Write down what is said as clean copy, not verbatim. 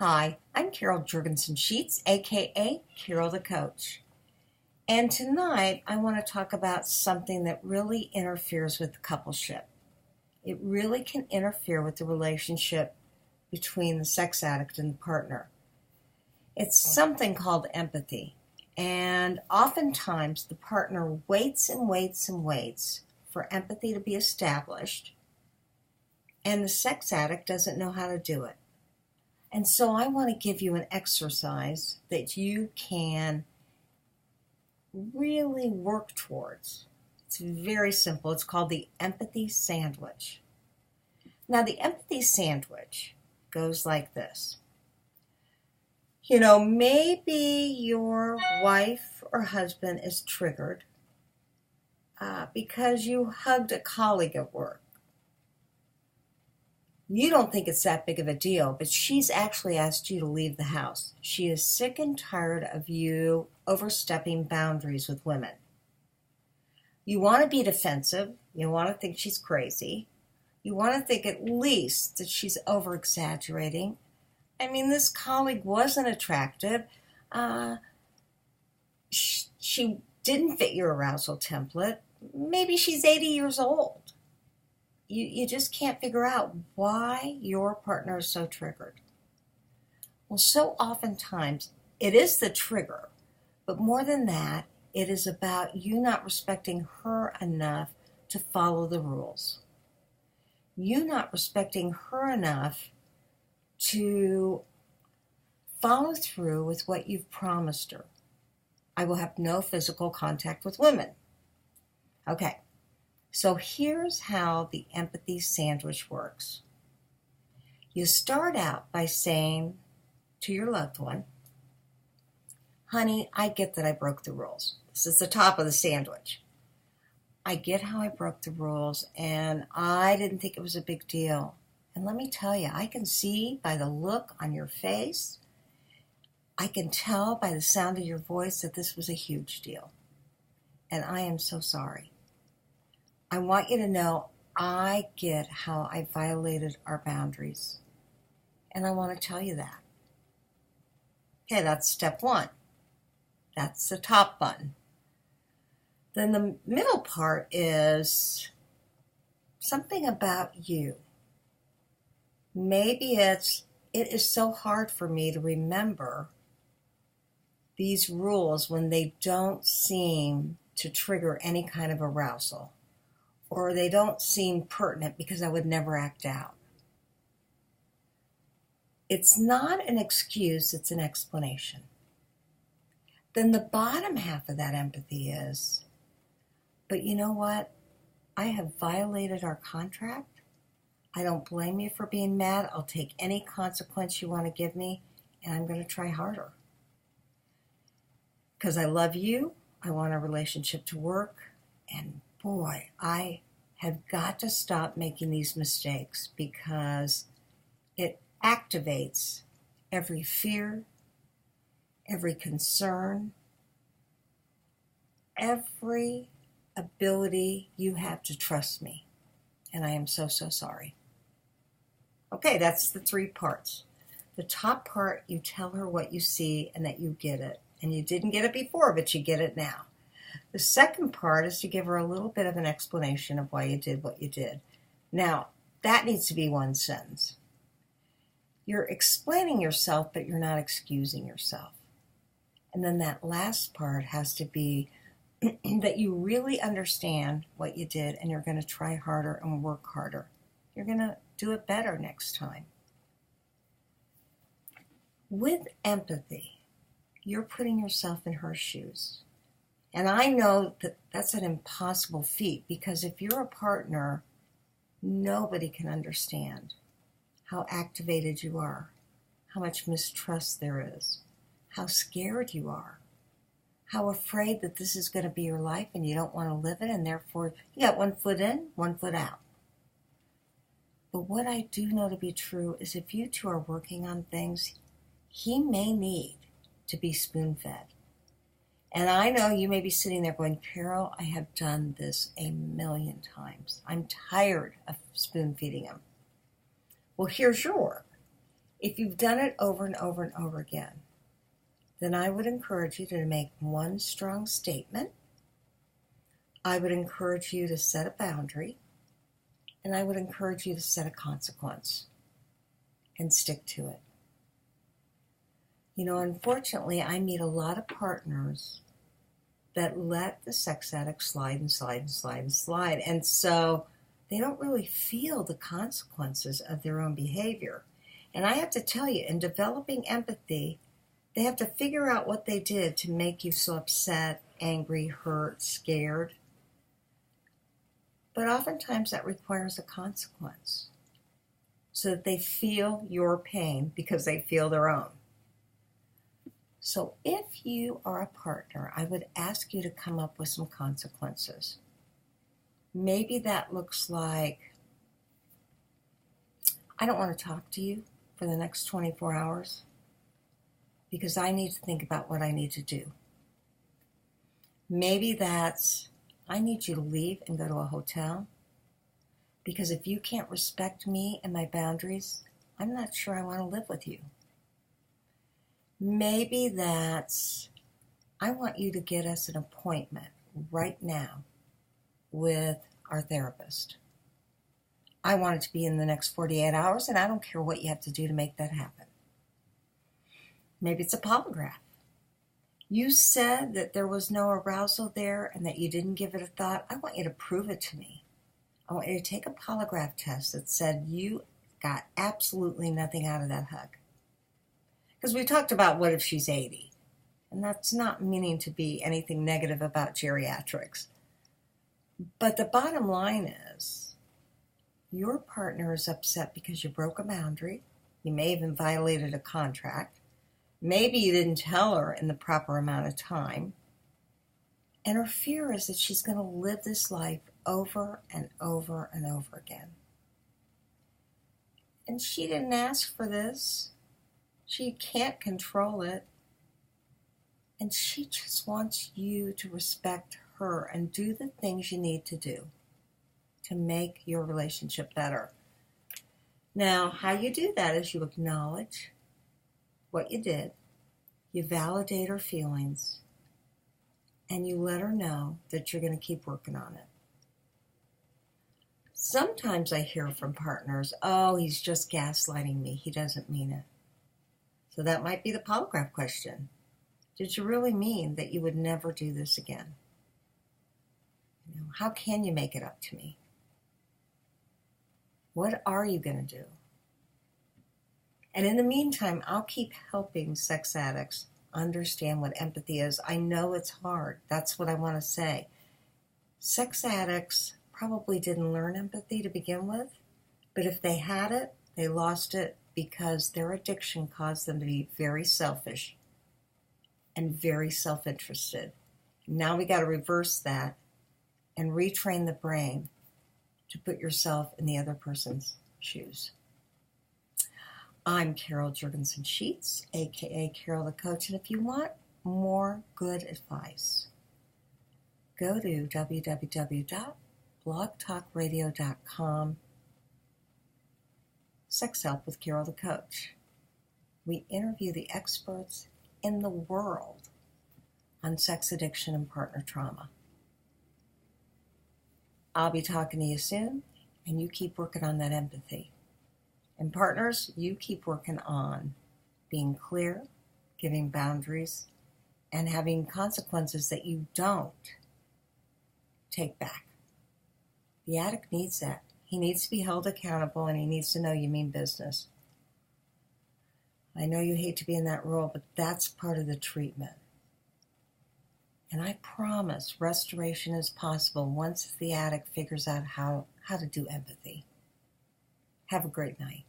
Hi, I'm Carol Jurgensen Sheets, aka Carol the Coach. And tonight I want to talk about something that really interferes with coupleship. It really can interfere with the relationship between the sex addict and the partner. It's something called empathy. And oftentimes the partner waits and waits and waits for empathy to be established, and the sex addict doesn't know how to do it. And so I want to give you an exercise that you can really work towards. It's very simple. It's called the empathy sandwich. Now, the empathy sandwich goes like this. Maybe your wife or husband is triggered because you hugged a colleague at work. You don't think it's that big of a deal, but she's actually asked you to leave the house. She is sick and tired of you overstepping boundaries with women. You want to be defensive. You want to think she's crazy. You want to think at least that she's over-exaggerating. This colleague wasn't attractive. She didn't fit your arousal template. Maybe she's 80 years old. You just can't figure out why your partner is so triggered. Well, so oftentimes it is the trigger, but more than that, it is about you not respecting her enough to follow the rules. You not respecting her enough to follow through with what you've promised her. I will have no physical contact with women. Okay. So here's how the empathy sandwich works. You start out by saying to your loved one, honey, I get that I broke the rules. This is the top of the sandwich. I get how I broke the rules, and I didn't think it was a big deal. And let me tell you, I can see by the look on your face, I can tell by the sound of your voice that this was a huge deal. And I am so sorry. I want you to know I get how I violated our boundaries. And I want to tell you that. Okay, that's step one. That's the top button. Then the middle part is something about you. Maybe it is so hard for me to remember these rules when they don't seem to trigger any kind of arousal, or they don't seem pertinent because I would never act out. It's not an excuse, it's an explanation. Then the bottom half of that empathy is, but you know what? I have violated our contract. I don't blame you for being mad. I'll take any consequence you want to give me, and I'm going to try harder. Because I love you, I want our relationship to work, and boy, I have got to stop making these mistakes because it activates every fear, every concern, every ability you have to trust me. And I am so, so sorry. Okay, that's the three parts. The top part, you tell her what you see and that you get it. And you didn't get it before, but you get it now. The second part is to give her a little bit of an explanation of why you did what you did. Now, that needs to be one sentence. You're explaining yourself, but you're not excusing yourself. And then that last part has to be that you really understand what you did and you're going to try harder and work harder. You're going to do it better next time. With empathy, you're putting yourself in her shoes. And I know that that's an impossible feat because if you're a partner, nobody can understand how activated you are, how much mistrust there is, how scared you are, how afraid that this is going to be your life and you don't want to live it, and therefore you got one foot in, one foot out. But what I do know to be true is if you two are working on things, he may need to be spoon-fed. And I know you may be sitting there going, Carol, I have done this a million times. I'm tired of spoon-feeding him. Well, here's your work. If you've done it over and over and over again, then I would encourage you to make one strong statement. I would encourage you to set a boundary, and I would encourage you to set a consequence and stick to it. You know, unfortunately, I meet a lot of partners that let the sex addict slide and slide and slide and slide. And so they don't really feel the consequences of their own behavior. And I have to tell you, in developing empathy, they have to figure out what they did to make you so upset, angry, hurt, scared. But oftentimes that requires a consequence so that they feel your pain because they feel their own. So if you are a partner, I would ask you to come up with some consequences. Maybe that looks like, I don't want to talk to you for the next 24 hours because I need to think about what I need to do. Maybe that's, I need you to leave and go to a hotel because if you can't respect me and my boundaries, I'm not sure I want to live with you. Maybe that's, I want you to get us an appointment right now with our therapist. I want it to be in the next 48 hours, and I don't care what you have to do to make that happen. Maybe it's a polygraph. You said that there was no arousal there and that you didn't give it a thought. I want you to prove it to me. I want you to take a polygraph test that said you got absolutely nothing out of that hug. Because we talked about what if she's 80. And that's not meaning to be anything negative about geriatrics. But the bottom line is, your partner is upset because you broke a boundary. You may have even violated a contract. Maybe you didn't tell her in the proper amount of time. And her fear is that she's going to live this life over and over and over again. And she didn't ask for this. She can't control it. And she just wants you to respect her and do the things you need to do to make your relationship better. Now, how you do that is you acknowledge what you did, you validate her feelings, and you let her know that you're going to keep working on it. Sometimes I hear from partners, oh, he's just gaslighting me. He doesn't mean it. So that might be the polygraph question. Did you really mean that you would never do this again? You know, how can you make it up to me? What are you going to do? And in the meantime, I'll keep helping sex addicts understand what empathy is. I know it's hard. That's what I want to say. Sex addicts probably didn't learn empathy to begin with, but if they had it, they lost it because their addiction caused them to be very selfish and very self-interested. Now we got to reverse that and retrain the brain to put yourself in the other person's shoes. I'm Carol Jurgensen Sheets, aka Carol the Coach, and if you want more good advice, go to www.blogtalkradio.com. Sex Help with Carol the Coach. We interview the experts in the world on sex addiction and partner trauma. I'll be talking to you soon, and you keep working on that empathy. And partners, you keep working on being clear, giving boundaries, and having consequences that you don't take back. The addict needs that. He needs to be held accountable, and he needs to know you mean business. I know you hate to be in that role, but that's part of the treatment. And I promise restoration is possible once the addict figures out how to do empathy. Have a great night.